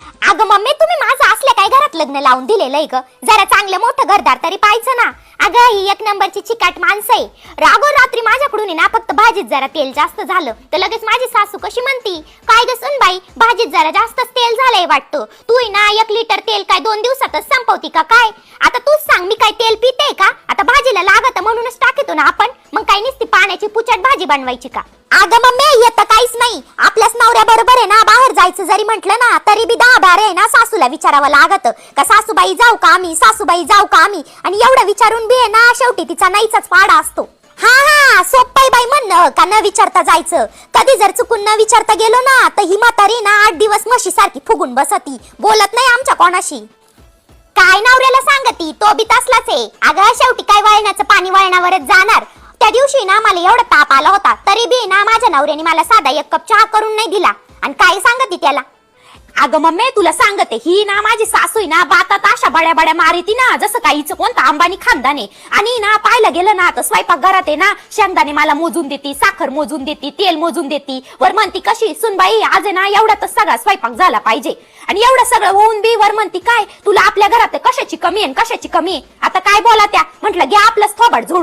अगं मम्मी, तुम्ही माझं असल्या काय घरात लग्न लावून दिलेलं ग? जरा चांगलं मोठं घरदार तरी पाहायचं ना. अगं ही एक नंबरची चिकाट माणसं आहे. रात्री माझ्याकडून ना फक्त भाजीत जरा तेल जास्त झालं तर लगेच माझी सासू कशी म्हणती, काय ग सुनबाई भाजीत जरा जास्तच तेल झालंय वाटतं, तू ना 1 लिटर तेल काय 2 दिवसातच संपवती का काय? आता तूच सांग, मी काय तेल पिते का? आता भाजीला लागत म्हणूनच टाकतो ना आपण, मग काय नुसती पाण्याची पुचट भाजी बनवायची का? अगं मम्मी येतं काहीच नाही. आपल्याच नवऱ्या बरोबर आहे ना बाहेर जायचं जरी म्हटलं ना तरी बी 10-12 आहे ना सासूला विचारावं लागत का सासूबाई जाऊ का आम्ही, सासूबाई जाऊ का आम्ही, आणि एवढं विचारून बी आहे ना शेवटी तिचा नाहीचाच पाडा असतो. हा सोप्पाई बाई म्हणणं का न विचारता जायचं. कधी जर चुकून न विचारता गेलो ना तर ही म्हातारी ना 8 दिवस म्हशी सारखी फुगून बसती, बोलत नाही आमच्या कोणाशी. काय नवऱ्याला सांगती, तो बी तसलाच आहे. अगं शेवटी काय वळणाचं पाणी वळणावरच जाणार. त्या दिवशी ना मला एवढा ताप आला होता तरी बी ना माझ्या नवऱ्याने मला साधा 1 कप चहा करून नाही दिला, आणि काय सांगती त्याला. अगं मम्मी तुला सांगते, ही ना माझी सासू ना बातात अशा बड्या बड्या मारिती ना जसं काहीच कोणता अंबानी खानदाने. आणि ना पाहायला गेलं ना तर स्वयंपाक घरात आहे ना शेंगदाणे मला मोजून देती, साखर मोजून देती, तेल मोजून देती, वर म्हणती कशी सुनबाई आज ना एवढ्यातच सगळा स्वयंपाक झाला पाहिजे. आणि एवढं सगळं होऊन बी वर म्हणती काय तुला आपल्या घरात कशाची कमी आहे कशाची कमी आहे. आता काय बोला त्या, म्हटलं घ्या आपलंच थोबाड झोडून.